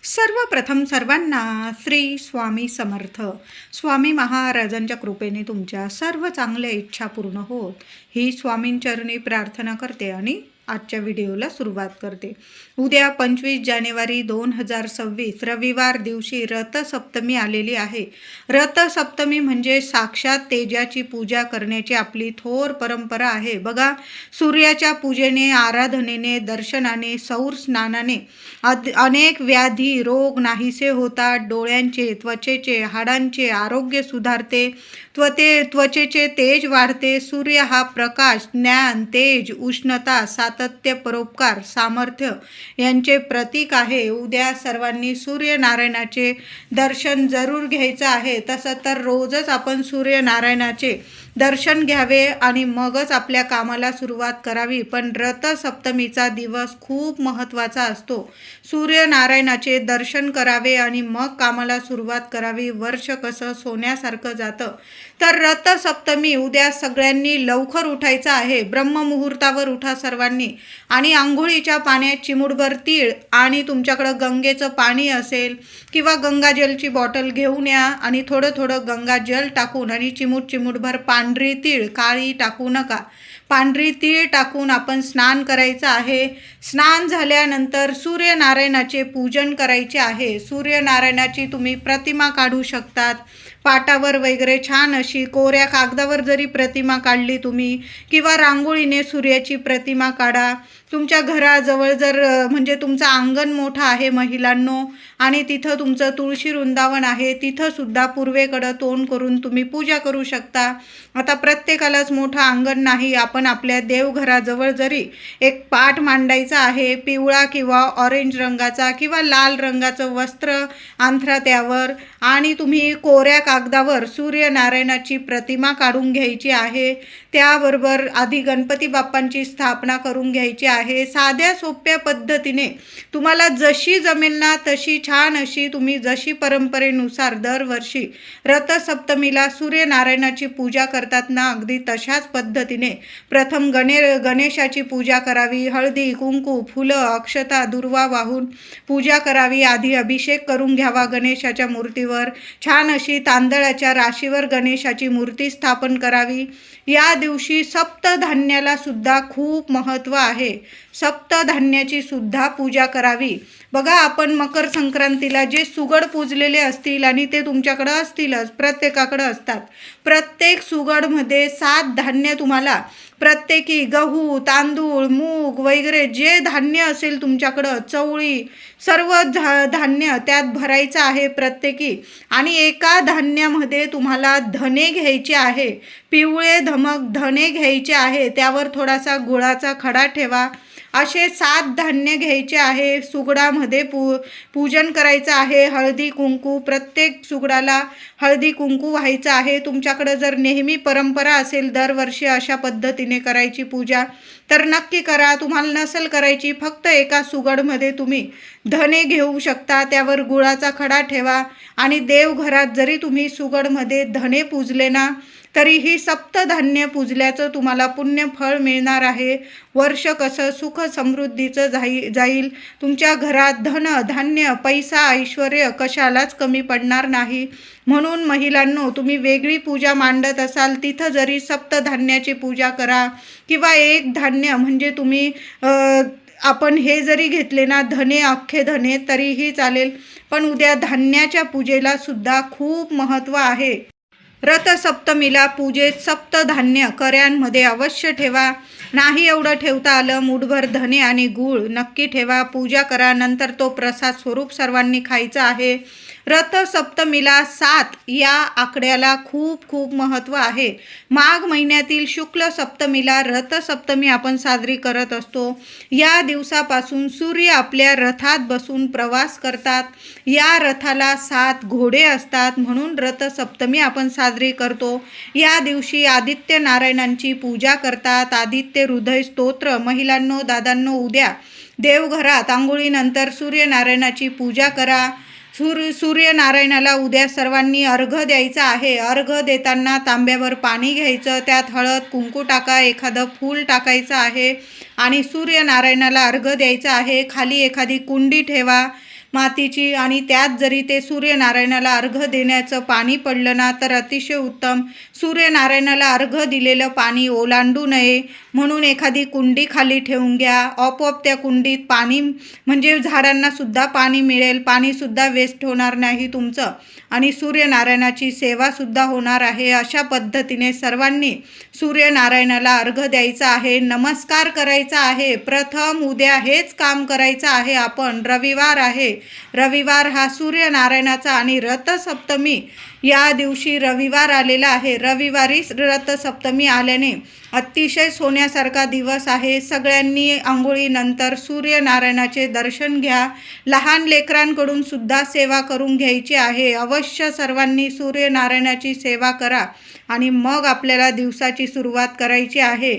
सर्वप्रथम सर्वांना श्री स्वामी समर्थ. स्वामी महाराजांच्या कृपेने तुमच्या सर्व चांगल्या इच्छा पूर्ण होत ही स्वामींचरणी प्रार्थना करते आणि आजच्या व्हिडिओला सुरुवात करते. उद्या 25 जानेवारी 2026 रविवार दिवशी रथसप्तमी आलेली आहे. रथसप्तमी म्हणजे साक्षात तेजाची पूजा करण्याची आपली थोर परंपरा आहे. बघा, सूर्याच्या पूजेने, आराधनेने, दर्शनाने, सौर स्नानाने अनेक व्याधी रोग नाहीसे होतात. डोळ्यांचे, त्वचेचे, हाडांचे आरोग्य सुधारते. त्वचेचे तेज वाढते. सूर्य हा प्रकाश, ज्ञान, तेज, उष्णता, सातत्य, परोपकार, सामर्थ्य यांचे प्रतीक आहे. उद्या सर्वांनी सूर्यनारायणाचे दर्शन जरूर घ्यायचं आहे. तसं तर रोजच आपण सूर्यनारायणाचे दर्शन घ्यावे आणि मगच आपल्या कामाला सुरुवात करावी. पण रथसप्तमीचा दिवस खूप महत्त्वाचा असतो. सूर्यनारायणाचे दर्शन करावे आणि मग कामाला सुरुवात करावी. वर्ष कसं सोन्यासारखं जातं. तर रथसप्तमी उद्या सगळ्यांनी लवकर उठायचं आहे. ब्रह्ममुहूर्तावर उठा सर्वांनी आणि आंघोळीच्या पाण्यात चिमूटभर तीळ आणि तुमच्याकडं गंगेचं पाणी असेल किंवा गंगाजलची बॉटल घेऊन या आणि थोडं थोडं गंगाजल टाकून आणि चिमूटभर पांढरी तीळ, काळी टाकू नका, पांढरी तीळ टाकून आपण स्नान करायचं आहे. स्नान झाल्यानंतर सूर्यनारायणाचे पूजन करायचे आहे. सूर्यनारायणाची तुम्ही प्रतिमा काढू शकतात. पाटावर वगैरे छान अशी कोऱ्या कागदावर जरी प्रतिमा काढली तुम्ही किंवा रांगोळीने सूर्याची प्रतिमा काढा. तुमच्या घराजवळ जर म्हणजे तुमचं अंगण मोठं आहे महिलांनो आणि तिथं तुमचं तुळशी वृंदावन आहे, तिथंसुद्धा पूर्वेकडं तोंड करून तुम्ही पूजा करू शकता. आता प्रत्येकालाच मोठं अंगण नाही. आपण आपल्या देवघराजवळ जरी एक पाट मांडायचा आहे, पिवळा किंवा ऑरेंज रंगाचा किंवा लाल रंगाचं वस्त्र अंथरा त्यावर आणि तुम्ही कोऱ्या कागदावर सूर्यनारायणाची प्रतिमा काढून घ्यायची आहे. त्याबरोबर आधी गणपती बाप्पांची स्थापना करून घ्यायची आहे. साध्या सोप्या पद्धतीने तुम्हाला जशी जमेल ना तशी छान अशी तुम्ही जशी परंपरेनुसार दरवर्षी रथसप्तमीला सूर्यनारायणाची पूजा करतात ना, अगदी तशाच पद्धतीने प्रथम गणेशाची पूजा करावी. हळदी, कुंकू, फुलं, अक्षता, दुर्वा वाहून पूजा करावी. आधी अभिषेक करून घ्यावा गणेशाच्या मूर्तीवर. छान अशी तांदळाच्या राशीवर गणेशाची मूर्ती स्थापन करावी. या दिवशी सप्तधान्याला सुद्धा खूप महत्त्व आहे. सप्तधान्याची सुद्धा पूजा करावी. बघा, आपण मकर संक्रांतीला जे सुगड पूजलेले असतील आणि ते तुमच्याकडं असतीलच, प्रत्येकाकडं असतात. प्रत्येक सुगडमध्ये 7 धान्य तुम्हाला प्रत्येकी गहू, तांदूळ, मूग वगैरे जे धान्य असेल तुमच्याकडं, चवळी, सर्व धान्य त्यात भरायचं आहे प्रत्येकी. आणि एका धान्यामध्ये तुम्हाला धने घ्यायचे आहे, पिवळे धमक धने घ्यायचे आहे. त्यावर थोडासा गुळाचा खडा ठेवा. असे 7 धान्य घ्यायचे आहे. सुगडामध्ये पूजन करायचं आहे. हळदी कुंकू, प्रत्येक सुगडाला हळदी कुंकू व्हायचं आहे. तुमच्याकडं जर नेहमी परंपरा असेल दरवर्षी अशा पद्धतीने करायची पूजा तर नक्की करा. तुम्हाला नसेल करायची, फक्त एका सुगडमध्ये तुम्ही धने घेऊ शकता. त्यावर गुळाचा खडा ठेवा आणि देवघरात जरी तुम्ही सुगडमध्ये धने पूजले ना तरीही सप्तधान्य पूजल्याचं तुम्हाला पुण्य फळ मिळणार आहे. वर्ष कसं सुख समृद्धीचं जाईल. तुमच्या घरात धन, धान्य, पैसा, ऐश्वर कशालाच कमी पडणार नाही. म्हणून महिलांनो, तुम्ही वेगळी पूजा मांडत असाल तिथं जरी सप्तधान्याची पूजा करा किंवा एक धान्य म्हणजे तुम्ही आपण हे जरी घेतले ना धने, अख्खे धने तरीही चालेल. पण उद्या धान्याच्या पूजेला सुद्धा खूप महत्त्व आहे. रथसप्तमीला पूजेत सप्तधान्य कर्यांमध्ये अवश्य ठेवा. नाही एवढं ठेवता आलं, मूठभर धने आणि गूळ नक्की ठेवा. पूजा करा. नंतर तो प्रसाद स्वरूप सर्वांनी खायचा आहे. रथसप्तमीला 7 या आकड्याला खूप खूप महत्त्व आहे. माघ महिन्यातील शुक्ल सप्तमीला रथसप्तमी आपण साजरी करत असतो. या दिवसापासून सूर्य आपल्या रथात बसून प्रवास करतात. या रथाला 7 घोडे असतात म्हणून रथसप्तमी आपण साजरी करतो. या दिवशी आदित्य नारायणांची पूजा करतात. आदित्य हृदय स्तोत्र. महिलांनो, दादांनो, उद्या देवघरात आंघोळीनंतर सूर्यनारायणाची पूजा करा. सूर्यनारायणाला उद्या सर्वांनी अर्घ द्यायचा आहे. अर्घ देताना तांब्यावर पाणी घ्यायचं, त्यात हळद कुंकू टाका, एखादं फूल टाकायचं आहे आणि सूर्यनारायणाला अर्घ द्यायचा आहे. खाली एखादी कुंडी ठेवा. मातीची, आणि त्यात जरी ते सूर्यनारायणाला अर्घ देण्याचं पाणी पडलं ना तर अतिशय उत्तम. सूर्यनारायणाला अर्घ दिलेलं पाणी ओलांडू नये म्हणून एखादी कुंडी खाली ठेवून घ्या. आपोआप त्या कुंडीत पाणी म्हणजे झाडांना सुद्धा पाणी मिळेल, पाणीसुद्धा वेस्ट होणार नाही तुमचं, आणि सूर्यनारायणाची सेवासुद्धा होणार आहे. अशा पद्धतीने सर्वांनी सूर्यनारायणाला अर्घ द्यायचा आहे, नमस्कार करायचा आहे. प्रथम उद्या हेच काम करायचं आहे आपण. रविवार आहे, रविवार हा सूर्यनारायणाचा आणि रथसप्तमी या दिवशी रविवार आलेला आहे. रविवारी रथसप्तमी आल्याने अतिशय सोन्यासारखा दिवस आहे. सगळ्यांनी आंघोळीनंतर सूर्यनारायणाचे दर्शन घ्या. लहान लेकरांकडून सुद्धा सेवा करून घ्यायची आहे. अवश्य सर्वांनी सूर्यनारायणाची सेवा करा आणि मग आपल्याला दिवसाची सुरुवात करायची आहे.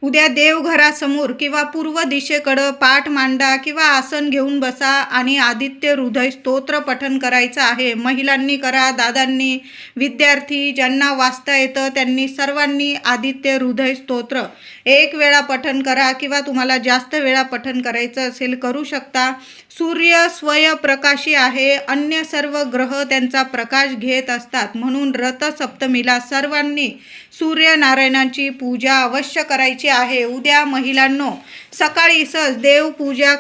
उद्या देवघरासमोर किंवा पूर्व दिशेकडं पाठ मांडा किंवा आसन घेऊन बसा आणि आदित्य हृदय स्तोत्र पठण करायचं आहे. महिलांनी करा, दादांनी, विद्यार्थी ज्यांना वाचता येतं त्यांनी सर्वांनी आदित्य हृदय स्तोत्र एक वेळा पठण करा किंवा तुम्हाला जास्त वेळा पठण करायचं असेल करू शकता. सूर्य स्वयंप्रकाशी आहे, अन्य सर्व ग्रह त्यांचा प्रकाश घेत असतात, म्हणून रथसप्तमीला सर्वांनी सूर्यनारायणाची पूजा अवश्य करायची आहे. उद्या महिलांनो सकाळीच देवपूजा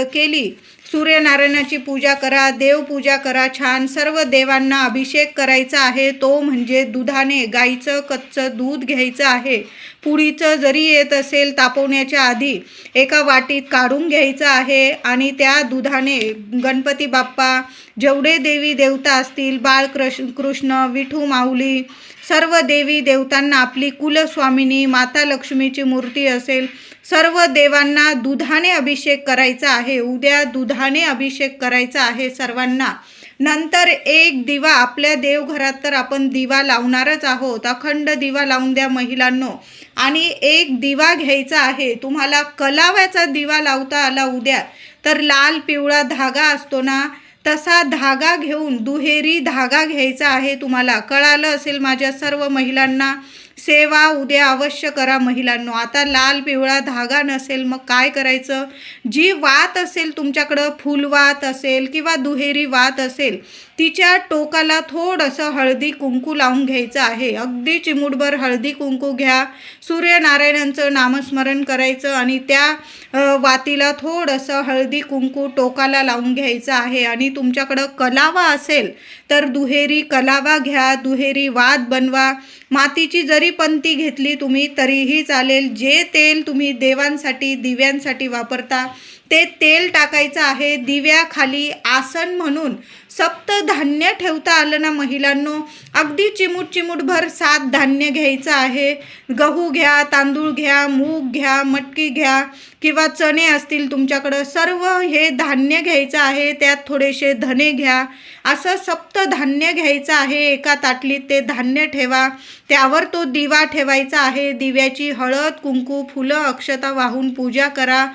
केली, सूर्यनारायणाची पूजा करा, देवपूजा करा छान. सर्व देवांना अभिषेक करायचा आहे, तो म्हणजे दुधाने. गाईचं कच्चं दूध घ्यायचं आहे. पुडीचं जरी येत असेल तापवण्याच्या आधी एका वाटीत काढून घ्यायचं आहे आणि त्या दुधाने गणपती बाप्पा, जेवढे देवी देवता असतील, बाळकृष्ण, विठू माऊली, सर्व देवी देवतांना, आपली कुलस्वामिनी माता लक्ष्मीची मूर्ती असेल, सर्व देवांना दुधाने अभिषेक करायचा आहे. उद्या दुधाने अभिषेक करायचा आहे सर्वांना. नंतर एक दिवा, आपल्या देवघरात तर आपण दिवा लावणारच आहोत, अखंड दिवा लावून द्या महिलांनो. आणि एक दिवा घ्यायचा आहे. तुम्हाला कलाव्याचा दिवा लावता आला उद्या तर लाल पिवळा धागा असतो ना, तसा धागा घेऊन दुहेरी धागा घ्यायचा आहे. तुम्हाला कळालं असेल माझ्या सर्व महिलांना. सेवा उद्या अवश्य करा महिलांनो. आता लाल पिवळा धागा नसेल मग काय करायचं, जी वात असेल तुमच्याकडं, फुलवात असेल किंवा दुहेरी वात असेल, तिच्या टोकाला थोडंसं हळदी कुंकू लावून घ्यायचं आहे. अगदी चिमूटभर हळदी कुंकू घ्या, सूर्यनारायणांचं नामस्मरण करायचं आणि त्या वातीला थोडंसं हळदी कुंकू टोकाला लावून घ्यायचं आहे. आणि तुमच्याकडं कलावा असेल तर दुहेरी कलावा घ्या, दुहेरी वात बनवा. मातीची जरी पंती घेतली तुम्ही तरीही चालेल. जे तेल तुम्ही देवांसाठी दिव्यांसाठी वापरता ते तेल टाकायचं आहे. दिव्याखाली आसन म्हणून सप्तधान्य ठेवता आलं ना महिलांनो, अगदी चिमूटभर 7 धान्य घ्यायचं आहे. गहू घ्या, तांदूळ घ्या, मूग घ्या, मटकी घ्या किंवा चणे असतील तुमच्याकडं, सर्व हे धान्य घ्यायचं आहे. त्यात थोडेसे धने घ्या. असं सप्तधान्य घ्यायचं आहे. एका ताटलीत ते धान्य ठेवा, त्यावर तो दिवा ठेवायचा आहे. दिव्याची हळद कुंकू फुलं अक्षता वाहून पूजा करा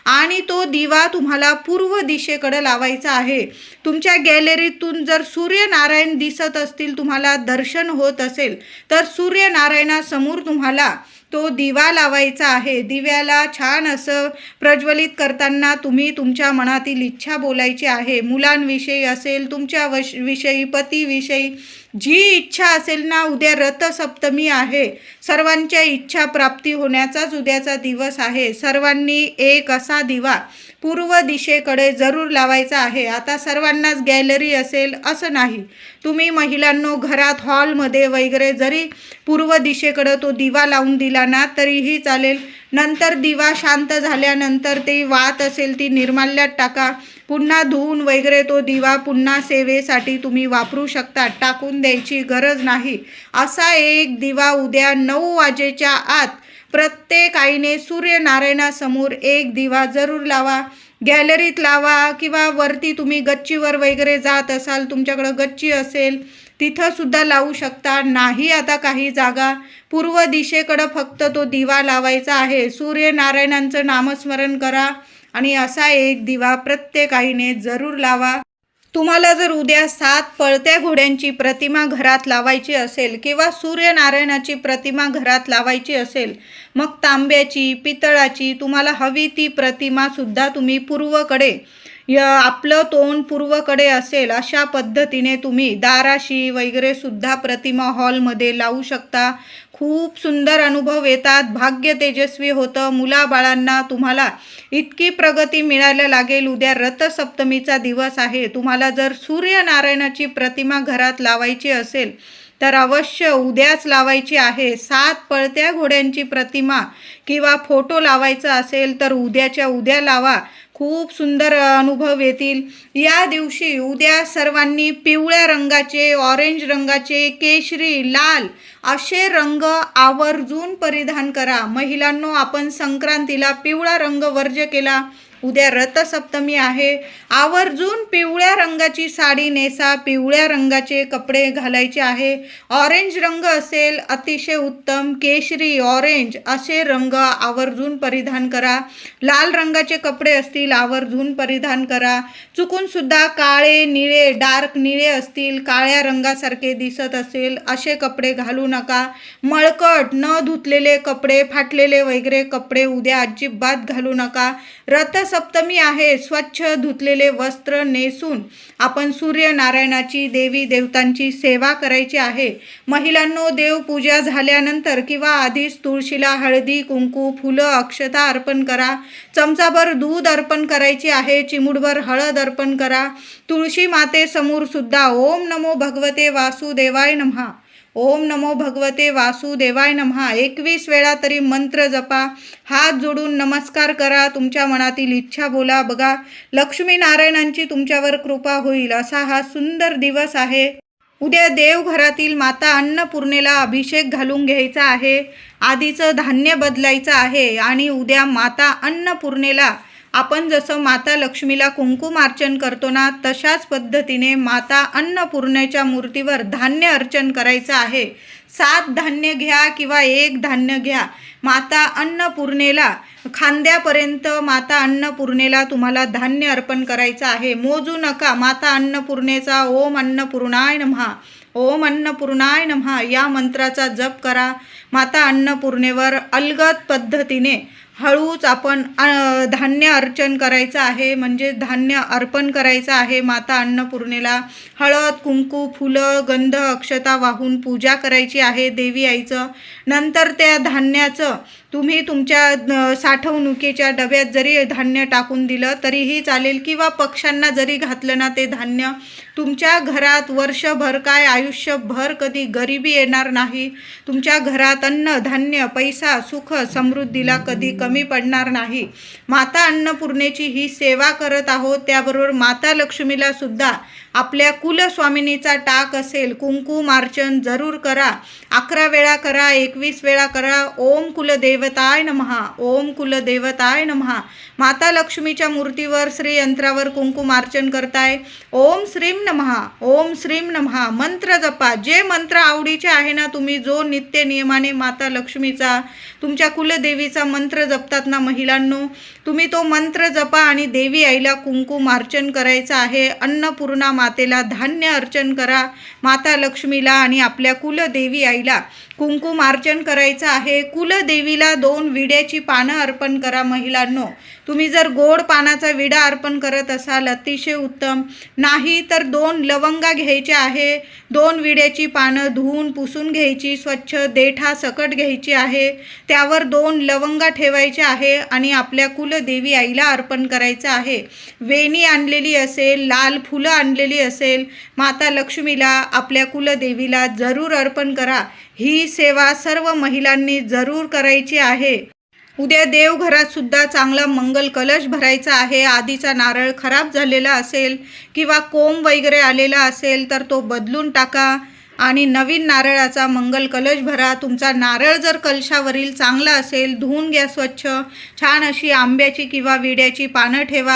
आणि तो दिवा तुम्हाला पूर्व दिशेकडे लावायचा आहे. तुमच्या गॅलरीतून जर सूर्यनारायण दिसत असतील, तुम्हाला दर्शन होत असेल तर सूर्यनारायणासमोर तुम्हाला तो दिवा लावायचा आहे. दिव्याला छान असं प्रज्वलित करताना तुम्ही तुमच्या मनातील इच्छा बोलायची आहे. मुलांविषयी असेल, तुमच्या विषयी, पतीविषयी, जी इच्छा असेल ना. उद्या रथसप्तमी आहे, सर्वांच्या इच्छा प्राप्ती होण्याचाच उद्याचा दिवस आहे. सर्वांनी एक असा दिवा पूर्व दिशेकडे जरूर लावायचा आहे. आता सर्वांनाच गॅलरी असेल असं नाही, तुम्ही महिलांनो घरात हॉलमध्ये वगैरे जरी पूर्व दिशेकडे तो दिवा लावून दिला ना तरीही चालेल. नंतर दिवा शांत झाल्यानंतर ती वात असेल ती निर्माल्यात टाका. पुन्हा धुवून वगैरे तो दिवा पुन्हा सेवेसाठी तुम्ही वापरू शकता, टाकून द्यायची गरज नाही. असा एक दिवा उद्या 9 वाजेच्या आत प्रत्येक आईने सूर्यनारायणासमोर एक दिवा जरूर लावा. गॅलरीत लावा किंवा वरती तुम्ही गच्चीवर वगैरे जात असाल, तुमच्याकडं गच्ची असेल तिथं सुद्धा लावू शकता. नाही आता काही जागा, पूर्व दिशेकडं फक्त तो दिवा लावायचा आहे. सूर्यनारायणांचं नामस्मरण करा आणि असा एक दिवा प्रत्येक आईने जरूर लावा. तुम्हाला जर उद्या 7 पळत्या घोड्यांची प्रतिमा घरात लावायची असेल किंवा सूर्यनारायणाची प्रतिमा घरात लावायची असेल, मग तांब्याची, पितळाची तुम्हाला हवी ती प्रतिमा सुद्धा तुम्ही पूर्वकडे आपलं तोंड पूर्वकडे असेल अशा पद्धतीने तुम्ही दाराशी वगैरे सुद्धा प्रतिमा हॉलमध्ये लावू शकता. खूप सुंदर अनुभव येतात. भाग्य तेजस्वी होतं. मुलाबाळांना तुम्हाला इतकी प्रगती मिळायला लागेल. उद्या रथसप्तमीचा दिवस आहे. तुम्हाला जर सूर्यनारायणाची प्रतिमा घरात लावायची असेल तर अवश्य उद्याच लावायची आहे. 7 पळत्या घोड्यांची प्रतिमा किंवा फोटो लावायचा असेल तर उद्याच्या उद्या लावा. खूप सुंदर अनुभव येतील. या दिवशी उद्या सर्वांनी पिवळ्या रंगाचे, ऑरेंज रंगाचे, केशरी, लाल असे रंग आवर्जून परिधान करा. महिलांनो, आपण संक्रांतीला पिवळा रंग वर्ज्य केला. उद्या रथसप्तमी आहे. आवर्जून पिवळ्या रंगाची साडी नेसा, पिवळ्या रंगाचे कपडे घालायचे आहे. ऑरेंज रंग असेल अतिशय उत्तम. केशरी, ऑरेंज असे रंग आवर्जून परिधान करा. लाल रंगाचे कपडे असतील आवर्जून परिधान करा. चुकून सुद्धा काळे, निळे, डार्क निळे असतील, काळ्या रंगासारखे दिसत असेल असे कपडे घालू नका. मळकट न धुतलेले कपडे, फाटलेले वगैरे कपडे उद्या अजिबात घालू नका. रथसप्तमी आहे. स्वच्छ धुतलेले वस्त्र नेसून आपण सूर्यनारायणाची, देवी देवतांची सेवा करायची आहे. महिलांनो, देवपूजा झाल्यानंतर किंवा आधीच तुळशीला हळदी, कुंकू, फुलं, अक्षता अर्पण करा. चमचाभर दूध अर्पण करायचे आहे. चिमूटभर हळद अर्पण करा. तुळशी मातेसमोर सुद्धा ओम नमो भगवते वासुदेवाय नमः, ओम नमो भगवते वासुदेवाय नमः 21 वेळा तरी मंत्र जपा. हात जोडून नमस्कार करा. तुमच्या मनातील इच्छा बोला. बघा, लक्ष्मी नारायणांची तुमच्यावर कृपा होईल असा हा सुंदर दिवस आहे. उद्या देवघरातील माता अन्नपूर्णेला अभिषेक घालून घ्यायचा आहे. आधीचं धान्य बदलायचं आहे आणि उद्या माता अन्नपूर्णेला आपण जसं माता लक्ष्मीला कुंकुमार्चन करतो ना, तशाच पद्धतीने माता अन्नपूर्णेच्या मूर्तीवर धान्य अर्चन करायचं आहे. 7 धान्य घ्या किंवा 1 धान्य घ्या. माता अन्नपूर्णेला खांद्यापर्यंत माता अन्नपूर्णेला तुम्हाला धान्य अर्पण करायचं आहे. मोजू नका. माता अन्नपूर्णेचा ओम अन्नपूर्णाय नमः, ओम अन्नपूर्णाय नमः या मंत्राचा जप करा. माता अन्नपूर्णेवर अलगद पद्धतीने हळूच आपण धान्य अर्चन करायचं आहे, म्हणजे धान्य अर्पण करायचं आहे. माता अन्नपूर्णेला हळद, कुंकू, फुलं, गंध, अक्षता वाहून पूजा करायची आहे देवी आईचं. नंतर त्या धान्याचं तुम्ही तुमच्या साठवणुकीच्या डब्यात जरी धान्य टाकून दिलं तरीही चालेल किंवा पक्ष्यांना जरी घातलं ना ते धान्य, तुमच्या घरात वर्षभर काय आयुष्यभर कधी गरिबी येणार नाही. तुमच्या घरात अन्न, धान्य, पैसा, सुख, समृद्धीला कधी कमी पडणार नाही. माता अन्नपूर्णेची ही सेवा करत आहोत. त्याबरोबर माता लक्ष्मीला सुद्धा आपल्या कुलस्वामिनीचा टाक असेल, कुंकुमार्चन जरूर करा. 11 वेळा करा, 21 वेळा करा. ओम कुलदेवताय नमः, ओम कुलदेवताय नमः. माता लक्ष्मीच्या मूर्तीवर श्रीयंत्रावर कुंकुमार्चन करताय. ओम श्रीम नमः, ओम श्रीम नमः मंत्र जपा. जे मंत्र आवडीचे आहे ना, तुम्ही जो नित्य नियमाने माता लक्ष्मीचा, तुमच्या कुलदेवीचा मंत्र जपतात ना महिलांनो, तुम्ही तो मंत्र जपा आणि देवी आईला कुंकुमार्चन करायचं आहे. अन्नपूर्णा मातेला धान्य अर्चन करा. माता लक्ष्मीला आणि आपल्या कुलदेवी आईला कुंकुमार्चन करायचं आहे. कुलदेवीला 2 विड्याची पानं अर्पण करा. महिलांनो, तुम्ही जर गोड पानाचा विडा अर्पण करत असाल अतिशय उत्तम. नाही तर 2 लवंगा घ्यायच्या आहे. 2 विड्याची पानं धुवून पुसून घ्यायची. स्वच्छ देठा सकट घ्यायची आहे. त्यावर 2 लवंगा ठेवायच्या आहे आणि आपल्या कुलदेवी आईला अर्पण करायचं आहे. वेणी आणलेली असेल, लाल फुलं आणलेली असेल, माता लक्ष्मीला आपल्या कुलदेवीला जरूर अर्पण करा. ही सेवा सर्व महिलांनी जरूर करायची आहे. उद्या देवघरात सुद्धा चांगला मंगल कलश भरायचा आहे. आधीचा नारळ खराब झालेला असेल किंवा कोंब वगैरे आलेला असेल तर तो बदलून टाका आणि नवीन नारळाचा मंगल कलश भरा. तुमचा नारळ जर कलशावरील चांगला असेल, धुवून घ्या स्वच्छ. छान अशी आंब्याची किंवा विड्याची पानं ठेवा.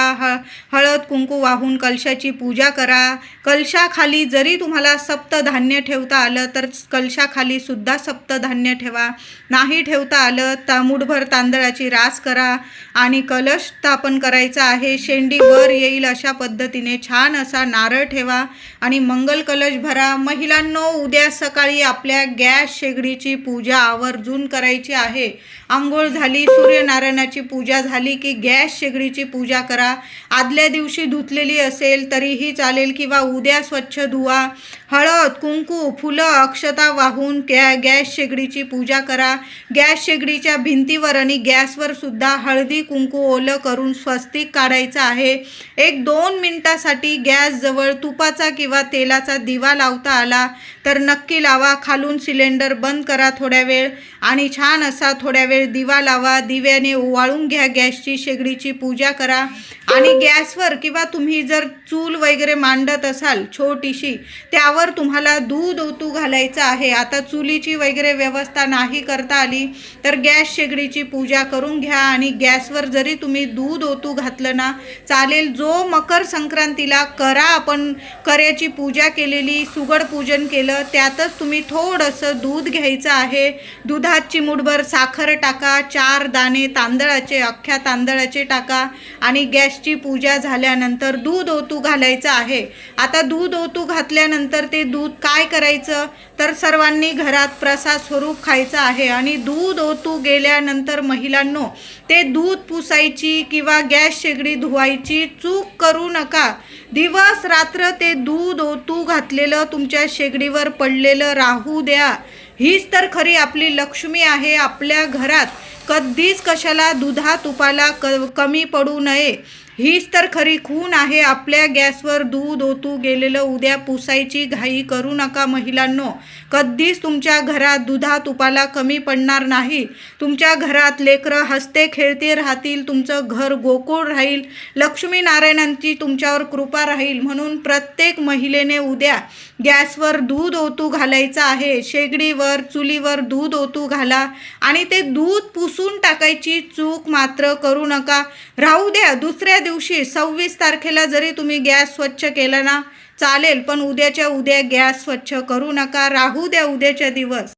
हळद कुंकू वाहून कलशाची पूजा करा. कलशाखाली जरी तुम्हाला सप्तधान्य ठेवता आलं तर कलशाखाली सुद्धा सप्तधान्य ठेवा. नाही ठेवता आलं मुठभर तांदळाची रास करा आणि कलश स्थापन करायचा आहे. शेंडी वर येईल अशा पद्धतीने छान असा नारळ ठेवा आणि मंगल कलश भरा. महिलांनो, उद्या सकाळी आपल्या गॅस शेगडीची पूजा आवर्जून करायची आहे. अंघोळ झाली, सूर्यनारायणाची पूजा झाली की गॅस शेगडीची पूजा करा. आदल्या दिवशी धुतलेली असेल तरीही चालेल किंवा उद्या स्वच्छ धुवा. हळद, कुंकू, फुलं, अक्षता वाहून गॅस शेगडीची पूजा करा. गॅस शेगडीच्या भिंतीवर आणि गॅसवर सुद्धा हळदी कुंकू ओलं करून स्वस्तिक काढायचं आहे. 1-2 मिनिटासाठी गॅसजवळ तुपाचा किंवा तेलाचा दिवा लावता आला तर नक्की लावा. खालून सिलेंडर बंद करा थोड्या वेळ आणि छान असा थोड्या वेळ दिवा लावा. दिव्याने ओवाळून घ्या गॅसची शेगडीची पूजा करा. आणि गॅसवर किंवा तुम्ही जर चूल वगैरे मांडत असाल छोटीशी, त्यावर तुम्हाला दूध ओतू घालायचं आहे. आता चुलीची वगैरे व्यवस्था नाही करता आली तर गॅस शेगडीची पूजा करून घ्या आणि गॅसवर जरी तुम्ही दूध ओतू घातलं ना चालेल. जो मकर संक्रांतीला आपण कर्याची पूजा केलेली, सुगड पूजन केलं, त्यातच तुम्ही थोडंसं दूध घ्यायचं आहे. दुधात चिमूटभर साखर टाका, 4 दाणे तांदळाचे, अख्ख्या तांदळाचे टाका आणि गॅसची पूजा झाल्यानंतर दूध ओतू घालायचं आहे. आता दूध ओतू घातल्यानंतर ते दूध काय करायचं तर सर्वांनी घरात प्रसाद स्वरूप खायचं आहे. आणि दूध ओतू गेल्यानंतर महिलांनो ते दूध पुसायची किंवा गॅस शेगडी धुवायची चूक करू नका. दिवस रात्र ते दूध ओतू घातलेलं तुमच्या शेगडीवर पडलेलं राहू द्या. हीच तर खरी आपली लक्ष्मी आहे. आपल्या घरात कधीच कशाला दुधा तुपाला कमी पडू नये. हीच तर खरी खूण आहे. आपल्या गॅसवर दूध ओतू गेलेलं उद्या पुसायची घाई करू नका महिलांनो. कधीच तुमच्या घरात दुधा तुपाला कमी पडणार नाही. तुमच्या घरात लेकरं हसते खेळते राहतील. तुमचं घर गोकुळ राहील. लक्ष्मीनारायणांची तुमच्यावर कृपा राहील. म्हणून प्रत्येक महिलेने उद्या गॅसवर दूध ओतू घालायचं आहे. शेगडीवर चुलीवर दूध ओतू घाला आणि ते दूध पुसून टाकायची चूक मात्र करू नका. राहू द्या, दुसऱ्या दिवशी 26 तारखेला जरी तुम्ही गॅस स्वच्छ केला ना चालेल, पण उद्याच्या उद्या गॅस स्वच्छ करू नका. राहू द्या उद्याच्या दिवस.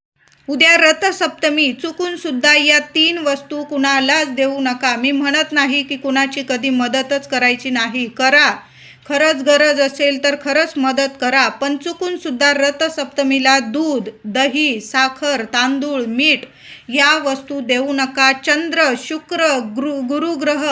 उद्या रथसप्तमी, चुकून सुद्धा या 3 वस्तू कुणालाच देऊ नका. मी म्हणत नाही की कुणाची कधी मदतच करायची नाही. करा, खरंच गरज असेल तर खरंच मदत करा, पण चुकून सुद्धा रथसप्तमीला दूध, दही, साखर, तांदूळ, मीठ या वस्तू देऊ नका. चंद्र, शुक्र, गुरुग्रह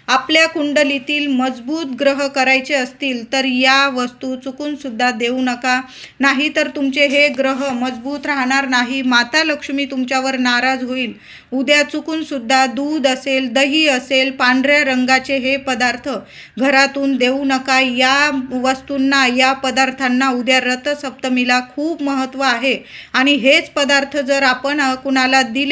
आपल्या कुंडलीतील मजबूत ग्रह करायचे असतील तर या वस्तू चुकून सुद्धा देऊ नका. नाहीतर तुमचे हे ग्रह मजबूत राहणार नाही. माता लक्ष्मी तुमच्यावर नाराज होईल. उद्या चुकून सुद्धा दूध असेल, दही असेल, पांढऱ्या रंगाचे हे पदार्थ घरातून देऊ नका. या वस्तूंना, या पदार्थांना उद्या रथसप्तमीला खूप महत्त्व आहे. आणि हेच पदार्थ जर आपण कुणाला दिले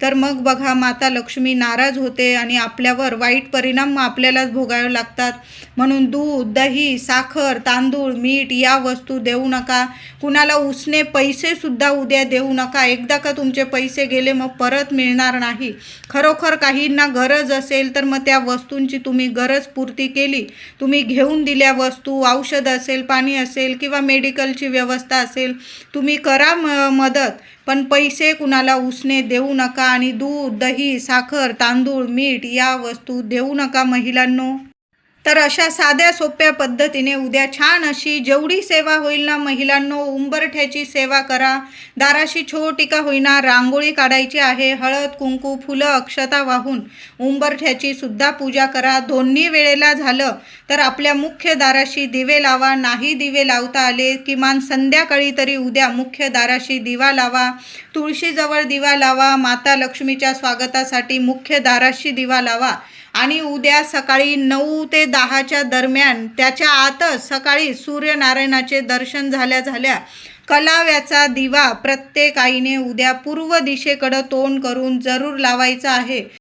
तर मग बघा माता लक्ष्मी नाराज होते आणि आपल्यावर वाईट परिणाम आपल्यालाच भोगावे लागतात. म्हणून दूध, दही, साखर, तांदूळ, मीठ या वस्तू देऊ नका. कुणाला उसने पैसेसुद्धा उद्या देऊ नका. एकदा का तुमचे पैसे गेले मग परत मिळणार नाही. खरोखर काहींना गरज असेल तर मग त्या वस्तूंची तुम्ही गरज पूर्ती केली, तुम्ही घेऊन दिल्या वस्तू, औषध असेल, पाणी असेल किंवा मेडिकलची व्यवस्था असेल, तुम्ही करा मदत, पण पैसे कुणाला उसने देऊ नका. आणि दूध, दही, साखर, तांदूळ, मीठ या वस्तू देऊ नका महिलांनो. तर अशा साध्या सोप्या पद्धतीने उद्या छान अशी जेवढी सेवा होईल ना महिलांनो, उंबरठ्याची सेवा करा. दाराशी छोटी का होईना रांगोळी काढायची आहे. हळद, कुंकू, फुलं, अक्षता वाहून उंबरठ्याची सुद्धा पूजा करा. दोन्ही वेळेला झालं तर आपल्या मुख्य दाराशी दिवे लावा. नाही दिवे लावता आले किमान संध्याकाळी तरी उद्या मुख्य दाराशी दिवा लावा. तुळशीजवळ दिवा लावा. माता लक्ष्मीच्या स्वागतासाठी मुख्य दाराशी दिवा लावा. आणि उद्या सकाळी 9 ते 10च्या दरम्यान, त्याच्या आतच सकाळी सूर्यनारायणाचे दर्शन झाल्या कलाव्याचा दिवा प्रत्येक आईने उद्या पूर्व दिशेकडं तोंड करून जरूर लावायचा आहे.